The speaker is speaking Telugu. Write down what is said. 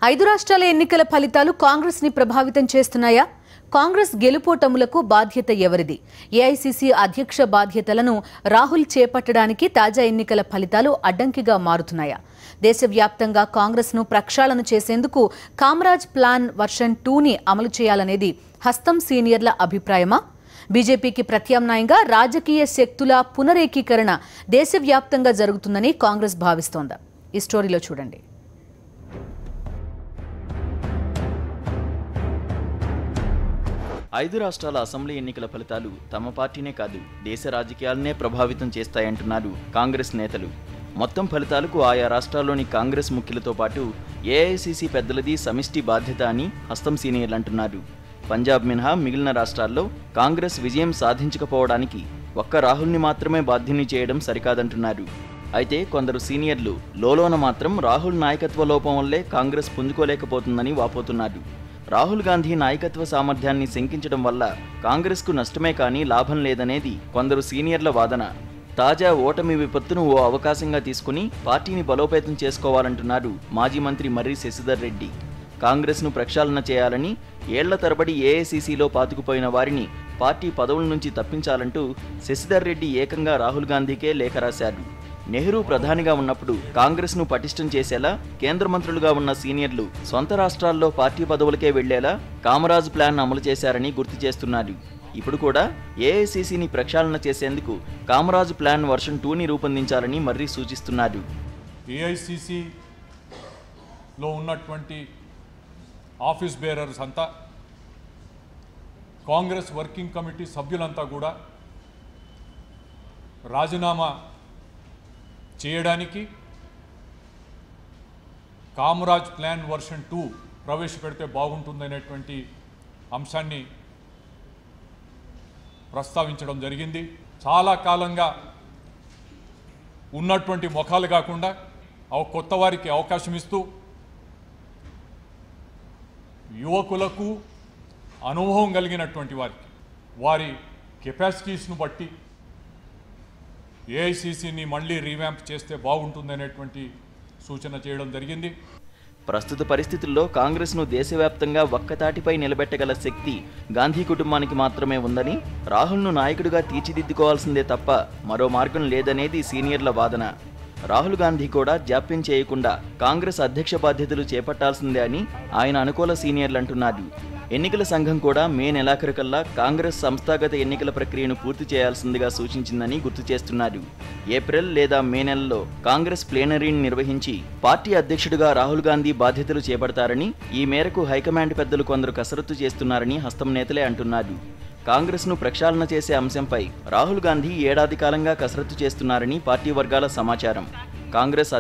ఐదు రాష్ట్రాల ఎన్నికల ఫలితాలు కాంగ్రెస్ ని ప్రభావితం చేస్తున్నాయా? కాంగ్రెస్ గెలుపోటములకు బాధ్యత ఎవరిది? ఏఐసీసీ అధ్యక్ష బాధ్యతలను రాహుల్ చేపట్టడానికి తాజా ఎన్నికల ఫలితాలు అడ్డంకిగా మారుతున్నాయా? దేశవ్యాప్తంగా కాంగ్రెస్ ను ప్రక్షాళన చేసేందుకు కామరాజ్ ప్లాన్ వర్షన్ 2ని అమలు చేయాలనేది హస్తం సీనియర్ల అభిప్రాయమా? బీజేపీకి ప్రత్యామ్నాయంగా రాజకీయ శక్తుల పునరేకీకరణ దేశవ్యాప్తంగా జరుగుతుందని కాంగ్రెస్ భావిస్తోందా? ఈ స్టోరీలో చూడండి. ఐదు రాష్ట్రాల అసెంబ్లీ ఎన్నికల ఫలితాలు తమ పార్టీనే కాదు దేశ రాజకీయాలనే ప్రభావితం చేస్తాయంటున్నారు కాంగ్రెస్ నేతలు. మొత్తం ఫలితాలకు ఆయా రాష్ట్రాల్లోని కాంగ్రెస్ ముఖ్యులతో పాటు ఏఐసీసీ పెద్దలది సమిష్టి బాధ్యత అని హస్తం సీనియర్లు అంటున్నారు. పంజాబ్ మినహా మిగిలిన రాష్ట్రాల్లో కాంగ్రెస్ విజయం సాధించకపోవడానికి ఒక్క రాహుల్ని మాత్రమే బాధ్యుని చేయడం సరికాదంటున్నారు. అయితే కొందరు సీనియర్లు లోలోన మాత్రం రాహుల్ నాయకత్వ లోపం వల్లే కాంగ్రెస్ పుంజుకోలేకపోతుందని వాపోతున్నారు. రాహుల్ గాంధీ నాయకత్వ సామర్థ్యాన్ని శంకించడం వల్ల కాంగ్రెస్కు నష్టమే కానీ లాభం లేదనేది కొందరు సీనియర్ల వాదన. తాజా ఓటమి విపత్తును ఓ అవకాశంగా తీసుకుని పార్టీని బలోపేతం చేసుకోవాలంటున్నారు మాజీ మంత్రి మర్రి శశిధర్ రెడ్డి. కాంగ్రెస్ను ప్రక్షాళన చేయాలని ఏళ్ల తరబడి ఏఐసీసీలో పాతుకుపోయిన వారిని పార్టీ పదవుల నుంచి తప్పించాలంటూ శశిధర్ రెడ్డి ఏకంగా రాహుల్ గాంధీకే లేఖ రాశారు. నెహ్రూ ప్రధానిగా ఉన్నప్పుడు కాంగ్రెస్ను పటిష్టం చేసేలా కేంద్ర మంత్రులుగా ఉన్న సీనియర్లు సొంత రాష్ట్రాల్లో పార్టీ పదవులకే వెళ్లేలా కామరాజ్ ప్లాన్ అమలు చేశారని గుర్తు చేస్తున్నారు. ఇప్పుడు కూడా ఏఐసీసీని ప్రక్షాళన చేసేందుకు కామరాజ్ ప్లాన్ వర్షన్ 2ని రూపొందించాలని మర్రి సూచిస్తున్నారు. ఏఐసీసీలో ఉన్నటువంటి ఆఫీస్ బేరర్స్ అంతా, కాంగ్రెస్ వర్కింగ్ కమిటీ సభ్యులంతా కూడా రాజీనామా చేయడానికి కామరాజ్ ప్లాన్ వర్షన్ 2 ప్రవేశపెడితే బాగుంటుందనేటువంటి అంశాన్ని ప్రస్తావించడం జరిగింది. చాలా కాలంగా ఉన్నటువంటి ముఖాలు కాకుండా కొత్త వారికి అవకాశం ఇస్తూ యువకులకు అనుభవం కలిగినటువంటి వారికి వారి కెపాసిటీస్ను బట్టి ఏఐసీసీని మళ్ళీ రీవ్యాంప్ చేస్తే బాగుంటుందనేటువంటి సూచన చేయడం జరిగింది. ప్రస్తుత పరిస్థితుల్లో కాంగ్రెస్ను దేశవ్యాప్తంగా ఒక్కతాటిపై నిలబెట్టగల శక్తి గాంధీ కుటుంబానికి మాత్రమే ఉందని, రాహుల్ను నాయకుడిగా తీర్చిదిద్దుకోవాల్సిందే తప్ప మరో మార్గం లేదనేది సీనియర్ల వాదన. రాహుల్ గాంధీ కూడా జాప్యం చేయకుండా కాంగ్రెస్ అధ్యక్ష బాధ్యతలు చేపట్టాల్సిందే అని ఆయన అనుకూల సీనియర్లు అంటున్నారు. ఎన్నికల సంఘం కూడా మే నెలాఖరుకల్లా కాంగ్రెస్ సంస్థాగత ఎన్నికల ప్రక్రియను పూర్తి చేయాల్సిందిగా సూచించిందని గుర్తు చేస్తున్నారు. ఏప్రిల్ లేదా మే నెలలో కాంగ్రెస్ ప్లేనరీని నిర్వహించి పార్టీ అధ్యక్షుడిగా రాహుల్ గాంధీ బాధ్యతలు చేపడతారని, ఈ మేరకు హైకమాండ్ పెద్దలు కొందరు కసరత్తు చేస్తున్నారని హస్తం నేతలే అంటున్నారు. కాంగ్రెస్ను ప్రక్షాళన చేసే అంశంపై రాహుల్ గాంధీ ఏడాది కాలంగా కసరత్తు చేస్తున్నారని పార్టీ వర్గాల సమాచారం. కాంగ్రెస్